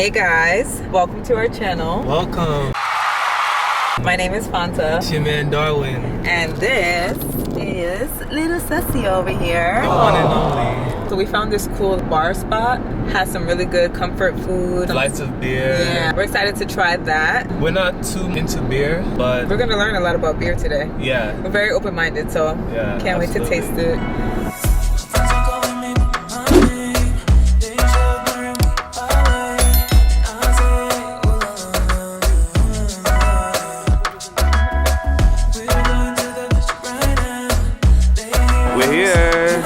Hey guys, welcome to our channel. Welcome. My name is Fanta. It's your man Darwin. And this is little Sussy over here. The one and only. So we found this cool bar spot. Has some really good comfort food. Flights of beer. Yeah, we're excited to try that. We're not too into beer, but We're gonna learn a lot about beer today. yeah. We're very open-minded, so Yeah, can't wait to taste it. We're here.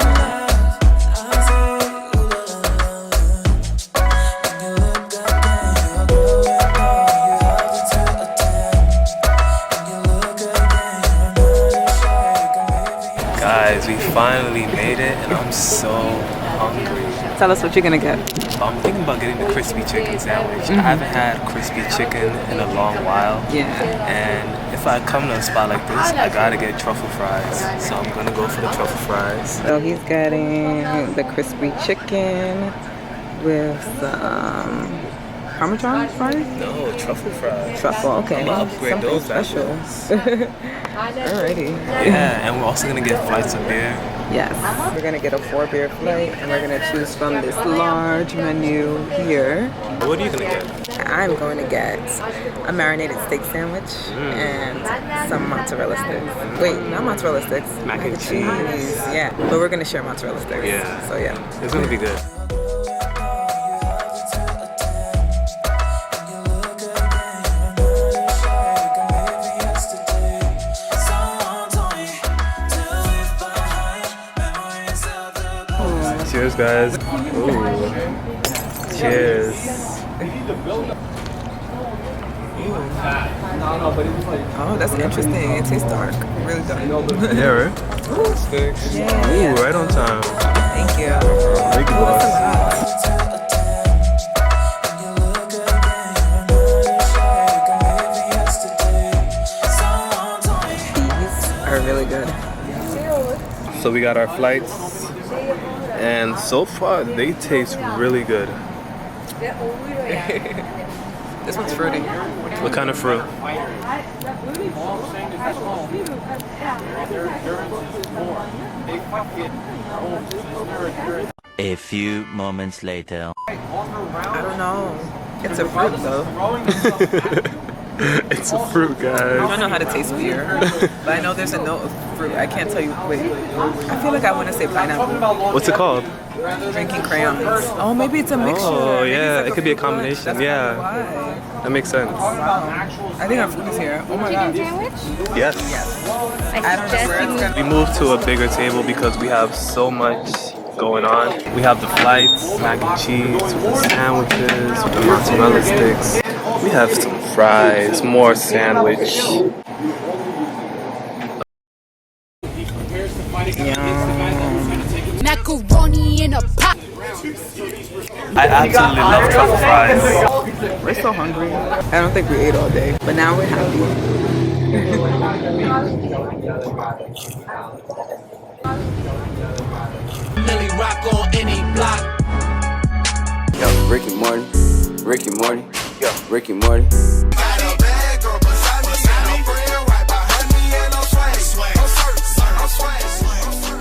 Guys, we finally made it and I'm so hungry. Tell us what you're gonna get. I'm thinking about getting the crispy chicken sandwich. I haven't had crispy chicken in a long while. Yeah. And if I come to a spot like this, I gotta get truffle fries. So I'm gonna go for the truffle fries. So he's getting the crispy chicken with some Parmesan fries? No, truffle fries. Truffle, okay. I'ma upgrade Something those special. Alrighty. Yeah, and we're also gonna get flights of beer. Yes. We're gonna get a 4-beer flight and we're gonna choose from this large menu here. What are you gonna get? I'm going to get a marinated steak sandwich and some mozzarella sticks. Wait, not mozzarella sticks. Mac and cheese. Yeah, but we're gonna share mozzarella sticks. Yeah. So yeah. It's gonna be good. Cheers, guys. Ooh. Cheers. Oh, that's interesting. It tastes dark. Really dark. Yeah, right? Yeah. Ooh, right on time. Thank you. Thank you, boss. These are really good. So we got our flights, and so far they taste really good. This one's fruity. What kind of fruit? A few moments later. I don't know. It's a fruit though. It's a fruit, I guys. don't know how to taste beer, but I know there's a note of fruit. I can't tell you. Wait, I feel like I want to say pineapple. What's it called? Drinking crayons. Oh, maybe it's a mixture. Oh, Maybe yeah, it's it could be a fruit punch. combination, That's yeah. probably why. That makes sense. Wow. I think our food is here. Oh my god. Yes. I don't know where it's gonna We moved to a bigger table because we have so much going on. We have the flights, mac and cheese, the sandwiches, the mozzarella sticks. We have some fries, more sandwich. Macaroni in a pot. I absolutely love truffle fries. We're so hungry. I don't think we ate all day, but now we're happy. Lily rock on any block. Yo, Ricky Morty, Ricky Morty, yo, Ricky Morty.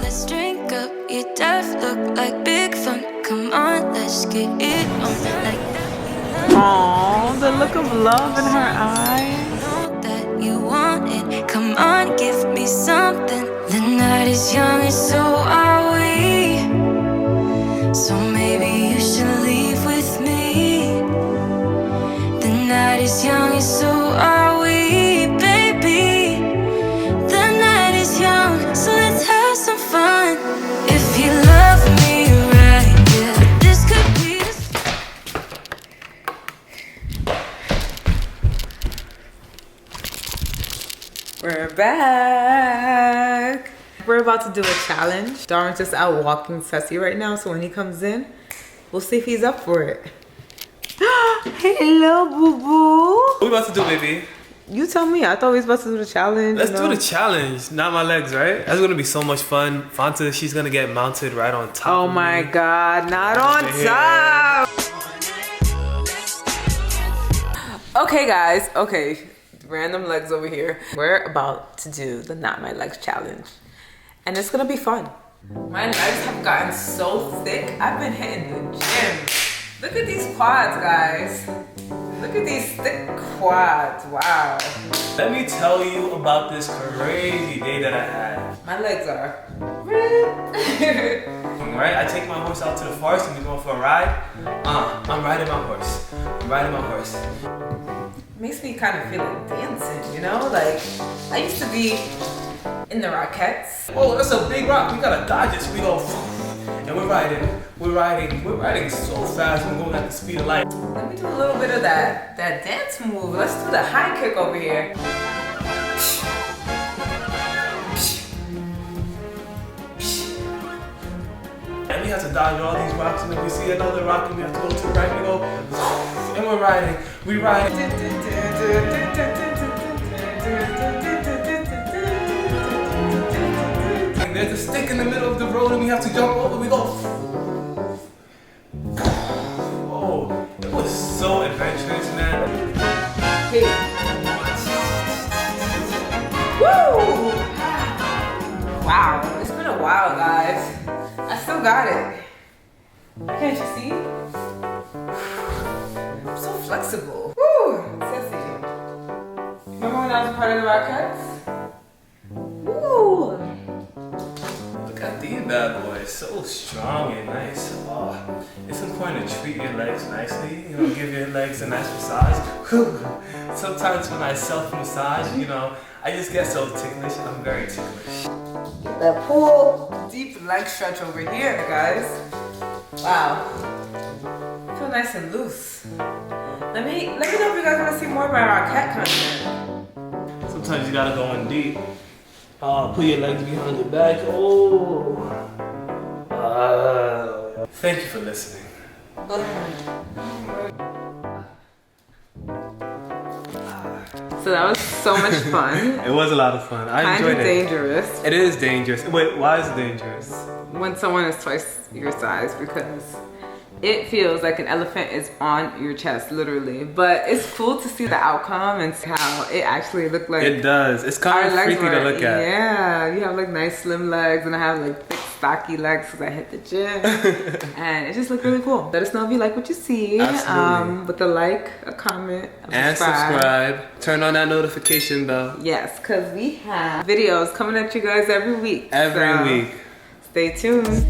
Let's drink up, your death look like big fun. Come on, let's get it on like that. Aww, the look of love in her eyes. Know that you want it. Come on, give me something. The night is young and so are we. So maybe you should leave with me. The night is young and so are we, baby. The night is young, so let's have some fun. If you love me right, yeah, this could be the We're back. We're about to do a challenge. Darwin's just out walking Sussy right now, so when he comes in, we'll see if he's up for it. Hello, boo boo. What we about to do, baby? You tell me. I thought we was about to do the challenge. Let's do the challenge, not my legs, right? That's gonna be so much fun. Fanta, she's gonna get mounted right on top. Oh my God, not on top. Okay guys, okay, random legs over here. We're about to do the Not My Legs challenge. And it's gonna be fun. My legs have gotten so thick, I've been hitting the gym. Look at these quads, guys. Look at these thick quads, wow. Let me tell you about this crazy day that I had. My legs are Right, I take my horse out to the forest and we're going for a ride. I'm riding my horse. I'm riding my horse. makes me kind of feel like dancing, you know? Like, I used to be in the Rockettes. Oh, that's a big rock. We gotta dodge it. So we go, and we're riding so fast. We're going at the speed of light. Let me do a little bit of that dance move. Let's do the high kick over here. And we have to dodge all these rocks, and then we see another rock, and we have to go to the right. We go, and we're riding. We ride. And there's a stick in the middle of the road, and we have to jump over. We go. Oh, it was so adventurous, man. Hey. Woo! Wow, it's been a while, guys. I still got it. Can't you see? I'm so flexible. Woo! Sissy. Remember when I was a part of the Rockettes? Woo! Look at these bad boys, so strong and nice. Oh, it's important to treat your legs nicely. You know, give your legs a nice massage. Sometimes when I self-massage, you know, I just get so ticklish. I'm very ticklish. That pull, deep leg stretch over here, guys. Wow. I feel nice and loose. Let me know if you guys want to see more of my Rockette content. Sometimes you gotta go in deep. Put your legs behind your back. Oh. Thank you for listening. So that was so much fun. It was a lot of fun. I enjoyed it. Kind of dangerous It is dangerous. Wait, why is it dangerous? when someone is twice your size, because it feels like an elephant is on your chest, literally. But it's cool to see the outcome and see how it actually looked like. It does. It's kind of freaky to look at. Yeah, you have like nice slim legs, and I have like thick, stocky legs because I hit the gym. And it just looked really cool. Let us know if you like what you see. Absolutely. With a like, a comment, And subscribe. Turn on that notification bell. Yes, because we have videos coming at you guys every week. Every week. Stay tuned.